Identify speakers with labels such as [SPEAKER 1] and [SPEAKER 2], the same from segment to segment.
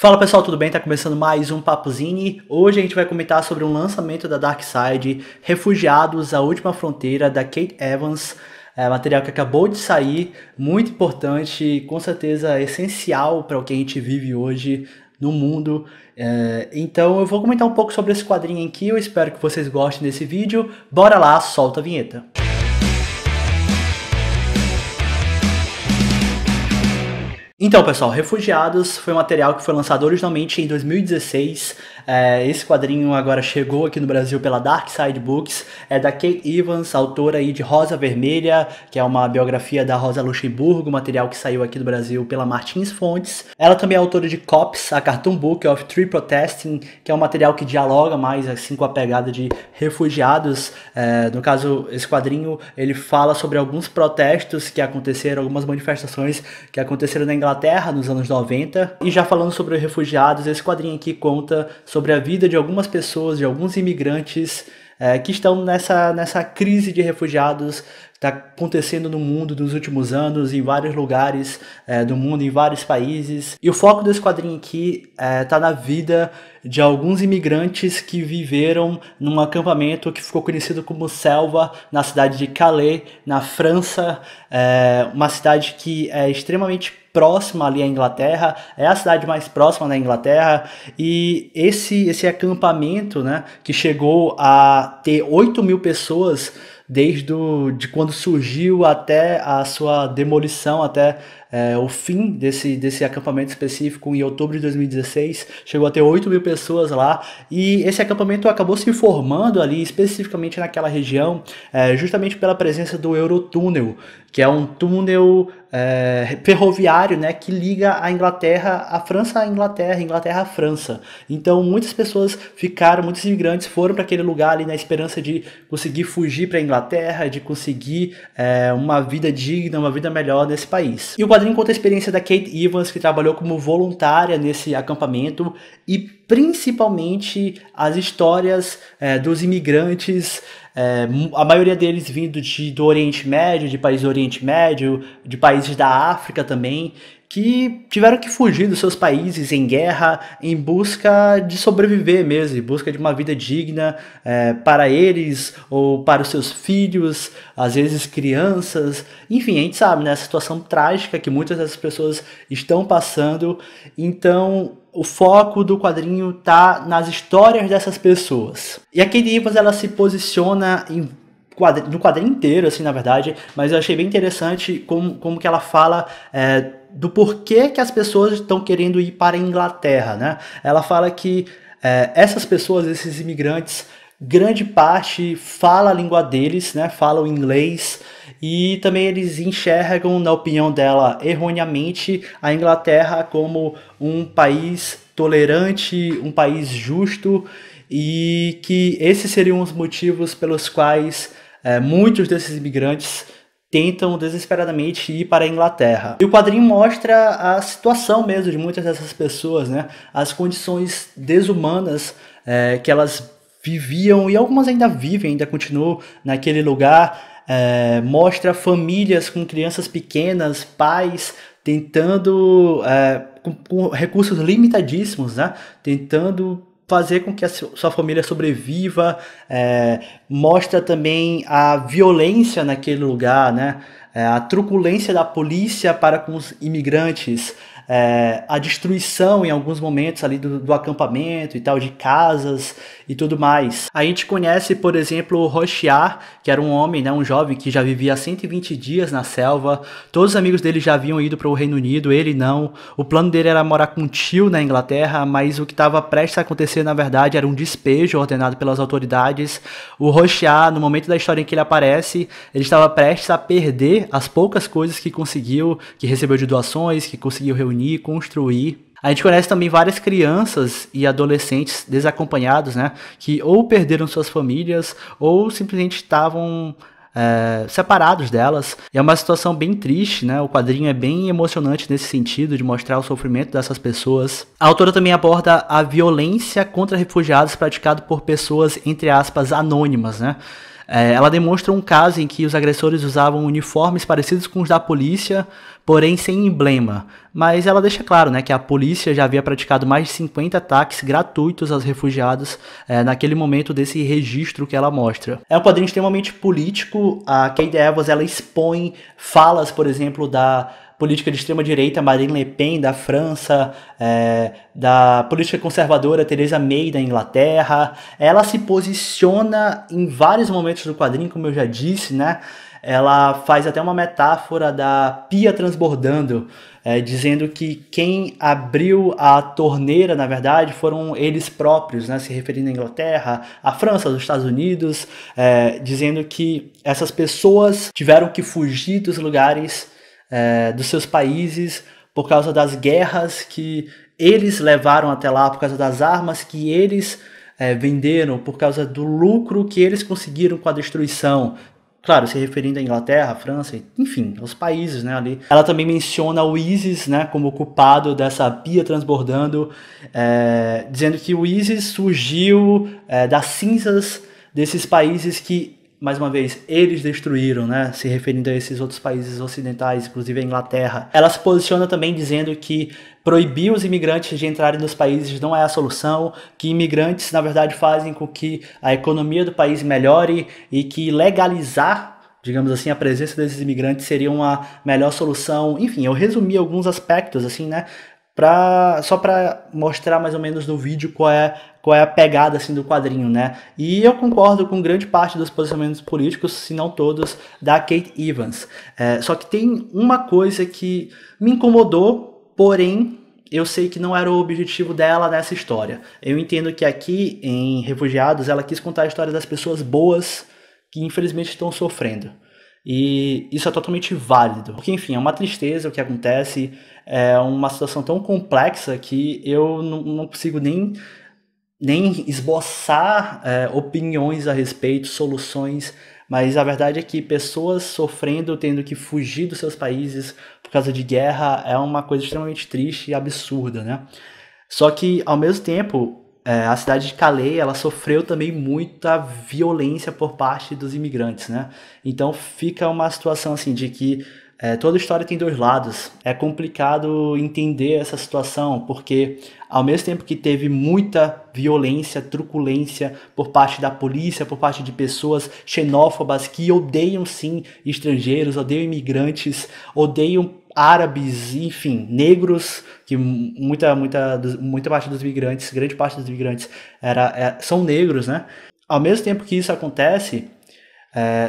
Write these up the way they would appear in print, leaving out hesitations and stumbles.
[SPEAKER 1] Fala pessoal, tudo bem? Tá começando mais um Papuzine. Hoje a gente vai comentar sobre um lançamento da Darkside, Refugiados, a Última Fronteira, da Kate Evans. Material que acabou de sair, muito importante, com certeza essencial para o que a gente vive hoje no mundo. Então eu vou comentar um pouco sobre esse quadrinho aqui, eu espero que vocês gostem desse vídeo. Bora lá, solta a vinheta. Então pessoal, Refugiados foi um material que foi lançado originalmente em 2016, esse quadrinho agora chegou aqui no Brasil pela Darkside Books, é da Kate Evans, autora aí de Rosa Vermelha, que é uma biografia da Rosa Luxemburgo, material que saiu aqui no Brasil pela Martins Fontes. Ela também é autora de Cops, a Cartoon Book of Tree Protesting, que é um material que dialoga mais assim com a pegada de refugiados. No caso, esse quadrinho ele fala sobre alguns protestos que aconteceram, algumas manifestações que aconteceram na Inglaterra nos anos 90. E já falando sobre refugiados, esse quadrinho aqui conta sobre a vida de algumas pessoas, de alguns imigrantes que estão nessa crise de refugiados que está acontecendo no mundo nos últimos anos, em vários lugares do mundo, em vários países. E o foco desse quadrinho aqui está na vida de alguns imigrantes que viveram num acampamento que ficou conhecido como Selva, na cidade de Calais, na França, uma cidade que é extremamente próxima ali à Inglaterra, é a cidade mais próxima da Inglaterra, e esse acampamento, né, que chegou a ter 8.000 pessoas de quando surgiu até a sua demolição, até o fim desse acampamento específico em outubro de 2016, chegou a ter 8.000 pessoas lá, e esse acampamento acabou se formando ali, especificamente naquela região, justamente pela presença do Eurotúnel, que é um túnel ferroviário, né, que liga a Inglaterra, a França à Inglaterra, Inglaterra à França. Então muitas pessoas muitos imigrantes foram para aquele lugar ali na esperança de conseguir fugir para a Inglaterra, de conseguir uma vida digna, uma vida melhor nesse país. E o quadrinho conta a experiência da Kate Evans, que trabalhou como voluntária nesse acampamento, e principalmente as histórias dos imigrantes, a maioria deles vindo do Oriente Médio, de países do Oriente Médio, de países da África também, que tiveram que fugir dos seus países em guerra, em busca de sobreviver mesmo, em busca de uma vida digna para eles ou para os seus filhos, às vezes crianças. Enfim, a gente sabe, né, a situação trágica que muitas dessas pessoas estão passando. Então o foco do quadrinho tá nas histórias dessas pessoas. E a Kate Evans, ela se posiciona no quadrinho inteiro, assim, na verdade, mas eu achei bem interessante como que ela fala do porquê que as pessoas estão querendo ir para a Inglaterra, né? Ela fala que essas pessoas, esses imigrantes, grande parte fala a língua deles, né? Falam inglês, e também eles enxergam, na opinião dela, erroneamente, a Inglaterra como um país tolerante, um país justo, e que esses seriam os motivos pelos quais muitos desses imigrantes tentam desesperadamente ir para a Inglaterra. E o quadrinho mostra a situação mesmo de muitas dessas pessoas, né? As condições desumanas que elas viviam, e algumas ainda vivem, ainda continuam naquele lugar. Mostra famílias com crianças pequenas, pais tentando, com recursos limitadíssimos, né? Tentando fazer com que a sua família sobreviva. Mostra também a violência naquele lugar, né? A truculência da polícia para com os imigrantes, a destruição em alguns momentos ali do acampamento e tal, de casas e tudo mais. A gente conhece, por exemplo, o Rochiar, que era um homem, né, um jovem que já vivia 120 dias na selva. Todos os amigos dele já haviam ido para o Reino Unido, ele não. O plano dele era morar com um tio na Inglaterra, mas o que estava prestes a acontecer, na verdade, era um despejo ordenado pelas autoridades. O Rochiar, no momento da história em que ele aparece, ele estava prestes a perder as poucas coisas que conseguiu, que recebeu de doações, que conseguiu reunir, construir. A gente conhece também várias crianças e adolescentes desacompanhados, né, que ou perderam suas famílias ou simplesmente estavam separados delas. E é uma situação bem triste, né? O quadrinho é bem emocionante nesse sentido, de mostrar o sofrimento dessas pessoas. A autora também aborda a violência contra refugiados praticada por pessoas, entre aspas, anônimas, né? Ela demonstra um caso em que os agressores usavam uniformes parecidos com os da polícia, porém sem emblema. Mas ela deixa claro, né, que a polícia já havia praticado mais de 50 ataques gratuitos aos refugiados naquele momento desse registro que ela mostra. É um quadrinho extremamente político. A Kate Evans, ela expõe falas, por exemplo, da política de extrema-direita Marine Le Pen, da França, da política conservadora Theresa May, da Inglaterra. Ela se posiciona em vários momentos do quadrinho, como eu já disse, né? Ela faz até uma metáfora da pia transbordando, dizendo que quem abriu a torneira, na verdade, foram eles próprios, né? Se referindo à Inglaterra, à França, aos Estados Unidos, dizendo que essas pessoas tiveram que fugir dos lugares, dos seus países, por causa das guerras que eles levaram até lá, por causa das armas que eles venderam, por causa do lucro que eles conseguiram com a destruição. Claro, se referindo à Inglaterra, à França, enfim, aos países, né, ali. Ela também menciona o ISIS, né, como culpado dessa pia transbordando, dizendo que o ISIS surgiu das cinzas desses países que, mais uma vez, eles destruíram, né? Se referindo a esses outros países ocidentais, inclusive a Inglaterra. Ela se posiciona também dizendo que proibir os imigrantes de entrarem nos países não é a solução, que imigrantes, na verdade, fazem com que a economia do país melhore e que legalizar, digamos assim, a presença desses imigrantes seria uma melhor solução. Enfim, eu resumi alguns aspectos, assim, né? Só para mostrar mais ou menos no vídeo qual é a pegada assim, do quadrinho, né? E eu concordo com grande parte dos posicionamentos políticos, se não todos, da Kate Evans. Só que tem uma coisa que me incomodou, porém eu sei que não era o objetivo dela nessa história. Eu entendo que aqui em Refugiados ela quis contar a história das pessoas boas que infelizmente estão sofrendo. E isso é totalmente válido. Porque, enfim, é uma tristeza o que acontece, é uma situação tão complexa que eu não consigo nem esboçar opiniões a respeito, soluções, mas a verdade é que pessoas sofrendo, tendo que fugir dos seus países por causa de guerra, é uma coisa extremamente triste e absurda, né? Só que, ao mesmo tempo, a cidade de Calais, ela sofreu também muita violência por parte dos imigrantes, né? Então fica uma situação assim de que toda história tem dois lados. É complicado entender essa situação, porque ao mesmo tempo que teve muita violência, truculência por parte da polícia, por parte de pessoas xenófobas que odeiam sim estrangeiros, odeiam imigrantes, odeiam árabes, enfim, negros, que muita parte dos migrantes, grande parte dos migrantes são negros, né? Ao mesmo tempo que isso acontece,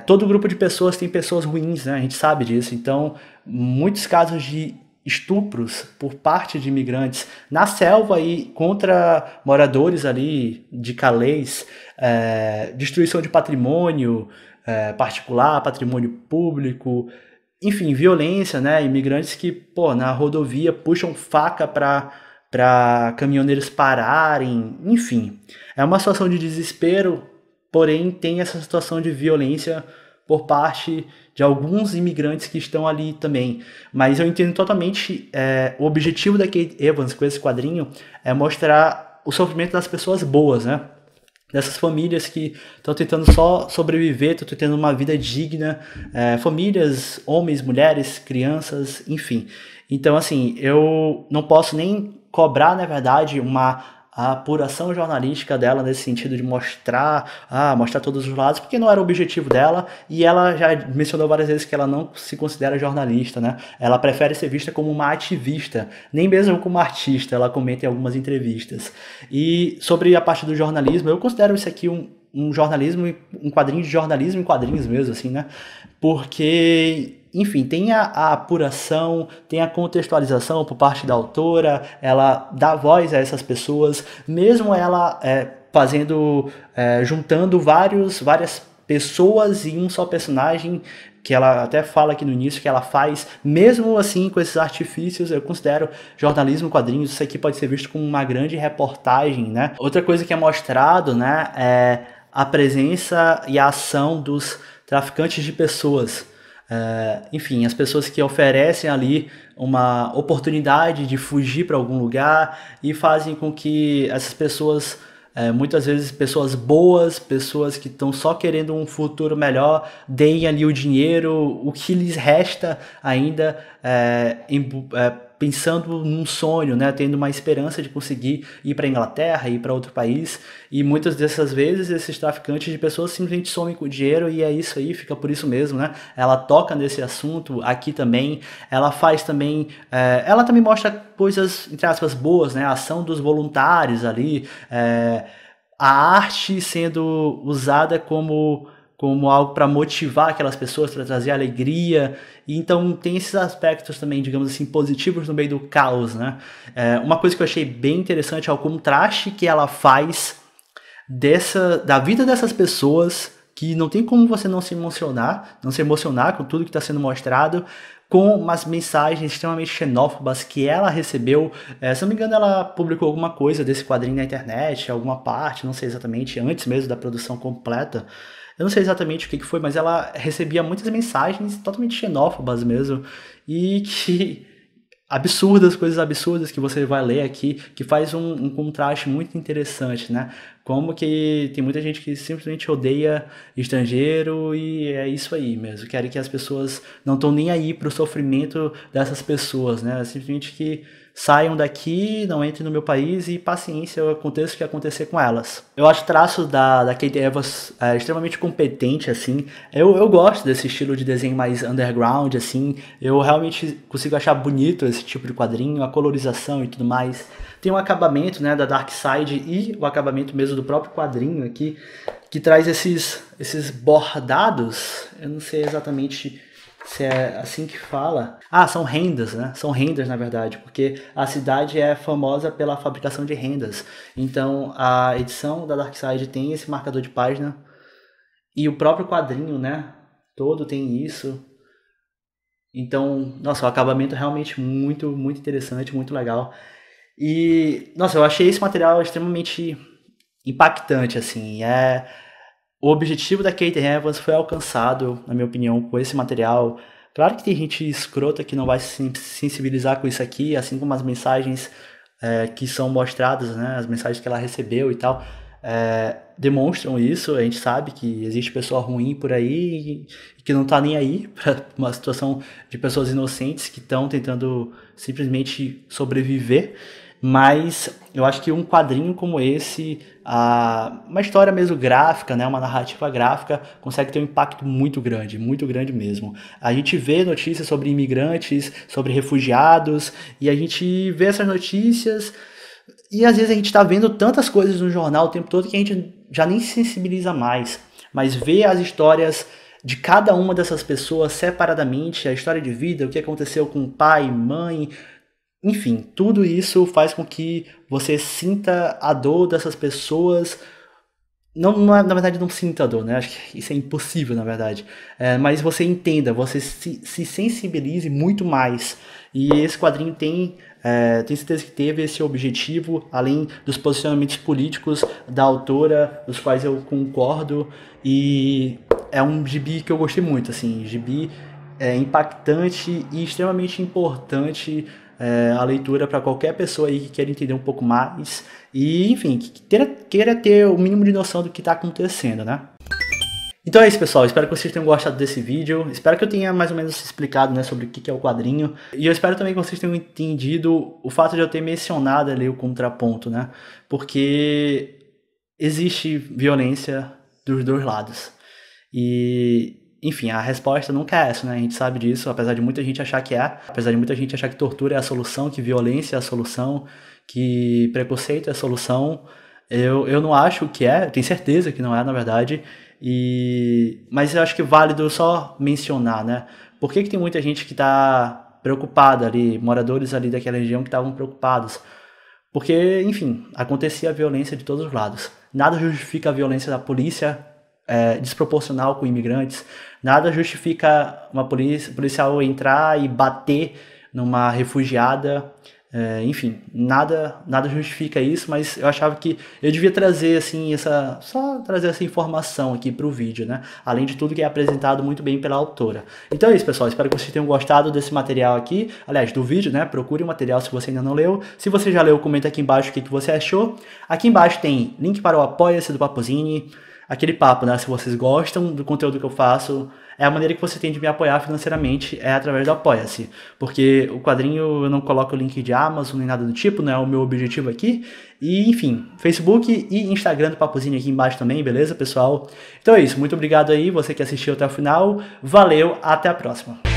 [SPEAKER 1] todo grupo de pessoas tem pessoas ruins, né? A gente sabe disso. Então, muitos casos de estupros por parte de imigrantes na selva e contra moradores ali de Calais, destruição de patrimônio particular, patrimônio público, enfim, violência, né? Imigrantes que, na rodovia puxam faca para caminhoneiros pararem, enfim. É uma situação de desespero, porém tem essa situação de violência por parte de alguns imigrantes que estão ali também. Mas eu entendo totalmente o objetivo da Kate Evans com esse quadrinho é mostrar o sofrimento das pessoas boas, né? Dessas famílias que estão tentando só sobreviver, estão tendo uma vida digna, famílias, homens, mulheres, crianças, enfim. Então, assim, eu não posso nem cobrar, na verdade, a apuração jornalística dela nesse sentido de mostrar todos os lados, porque não era o objetivo dela, e ela já mencionou várias vezes que ela não se considera jornalista, né? Ela prefere ser vista como uma ativista, nem mesmo como artista, ela comenta em algumas entrevistas. E sobre a parte do jornalismo, eu considero isso aqui um jornalismo, um quadrinho de jornalismo em quadrinhos mesmo, assim, né? Porque, enfim, tem a apuração, tem a contextualização por parte da autora, ela dá voz a essas pessoas, mesmo ela juntando várias pessoas em um só personagem, que ela até fala aqui no início que ela faz, mesmo assim com esses artifícios, eu considero jornalismo em quadrinhos, isso aqui pode ser visto como uma grande reportagem, né? Outra coisa que é mostrado, né, é a presença e a ação dos traficantes de pessoas. Enfim, as pessoas que oferecem ali uma oportunidade de fugir para algum lugar e fazem com que essas pessoas Muitas vezes pessoas boas, pessoas que estão só querendo um futuro melhor, deem ali o dinheiro, o que lhes resta ainda pensando num sonho, né, tendo uma esperança de conseguir ir para a Inglaterra, ir para outro país, e muitas dessas vezes esses traficantes de pessoas simplesmente somem com o dinheiro e é isso aí, fica por isso mesmo, né? Ela toca nesse assunto aqui também, ela faz também, ela também mostra coisas, entre aspas, boas, né? A ação dos voluntários ali, a arte sendo usada como algo para motivar aquelas pessoas, para trazer alegria. E então tem esses aspectos também, digamos assim, positivos no meio do caos, né? Uma coisa que eu achei bem interessante é o contraste que ela faz da vida dessas pessoas, que não tem como você não se emocionar com tudo que está sendo mostrado, com umas mensagens extremamente xenófobas que ela recebeu. Se não me engano, ela publicou alguma coisa desse quadrinho na internet, alguma parte, não sei exatamente, antes mesmo da produção completa. Eu não sei exatamente o que foi, mas ela recebia muitas mensagens totalmente xenófobas mesmo, e que absurdas, coisas absurdas que você vai ler aqui, que faz um contraste muito interessante, né? Como que tem muita gente que simplesmente odeia estrangeiro e é isso aí mesmo. Querem que as pessoas não estão nem aí pro sofrimento dessas pessoas, né? Simplesmente que saiam daqui, não entrem no meu país e paciência, aconteça o que acontecer com elas. Eu acho o traço da Kate Evans extremamente competente, assim. Eu gosto desse estilo de desenho mais underground, assim. Eu realmente consigo achar bonito esse tipo de quadrinho, a colorização e tudo mais. Tem um acabamento, né, da Darkseid e o acabamento mesmo do próprio quadrinho aqui, que traz esses bordados. Eu não sei exatamente se é assim que fala. São rendas, né? São rendas, na verdade, porque a cidade é famosa pela fabricação de rendas. Então, a edição da Darkseid tem esse marcador de página e o próprio quadrinho, né? Todo tem isso. Então, nossa, o acabamento é realmente muito, muito interessante, muito legal. E, nossa, eu achei esse material extremamente impactante, assim. O objetivo da Kate Evans foi alcançado, na minha opinião, com esse material. Claro que tem gente escrota que não vai se sensibilizar com isso aqui, assim como as mensagens que são mostradas, né, as mensagens que ela recebeu e tal, demonstram isso. A gente sabe que existe pessoa ruim por aí e que não tá nem aí para uma situação de pessoas inocentes que estão tentando simplesmente sobreviver. Mas eu acho que um quadrinho como esse, uma história mesmo gráfica, né, uma narrativa gráfica, consegue ter um impacto muito grande mesmo. A gente vê notícias sobre imigrantes, sobre refugiados, e a gente vê essas notícias e às vezes a gente está vendo tantas coisas no jornal o tempo todo que a gente já nem se sensibiliza mais. Mas ver as histórias de cada uma dessas pessoas separadamente, a história de vida, o que aconteceu com o pai, mãe, enfim, tudo isso faz com que você sinta a dor dessas pessoas. Não, na verdade, não sinta a dor, né? Acho que isso é impossível, na verdade. Mas você entenda, você se sensibilize muito mais. E esse quadrinho tem certeza que teve esse objetivo, além dos posicionamentos políticos da autora, dos quais eu concordo. E é um gibi que eu gostei muito, assim, gibi impactante e extremamente importante, a leitura para qualquer pessoa aí que queira entender um pouco mais e, enfim, que queira ter o mínimo de noção do que está acontecendo, né? Então é isso, pessoal. Espero que vocês tenham gostado desse vídeo. Espero que eu tenha mais ou menos explicado, né, sobre o que é o quadrinho. E eu espero também que vocês tenham entendido o fato de eu ter mencionado ali o contraponto, né? Porque existe violência dos dois lados. E, enfim, a resposta nunca é essa, né? A gente sabe disso, apesar de muita gente achar que apesar de muita gente achar que tortura é a solução, que violência é a solução, que preconceito é a solução. Eu não acho que eu tenho certeza que não é, na verdade. Mas eu acho que é válido só mencionar, né? Por que tem muita gente que está preocupada ali, moradores ali daquela região que estavam preocupados? Porque, enfim, acontecia a violência de todos os lados. Nada justifica a violência da polícia desproporcional com imigrantes. Nada justifica uma policial entrar e bater numa refugiada Enfim, nada justifica isso, mas eu achava que eu devia trazer assim só trazer essa informação aqui para o vídeo, né? Além de tudo que é apresentado muito bem pela autora. Então é isso, pessoal. Espero que vocês tenham gostado desse material aqui, aliás, do vídeo, né? Procure o material se você ainda não leu. Se você já leu, comenta aqui embaixo o que você achou. Aqui embaixo tem link para o Apoia-se do Papuzini. Aquele papo, né? Se vocês gostam do conteúdo que eu faço, é a maneira que você tem de me apoiar financeiramente é através do Apoia-se. Porque o quadrinho eu não coloco o link de Amazon nem nada do tipo, não é o meu objetivo aqui. E, enfim, Facebook e Instagram do Papuzinho aqui embaixo também, beleza, pessoal? Então é isso, muito obrigado aí, você que assistiu até o final. Valeu, até a próxima.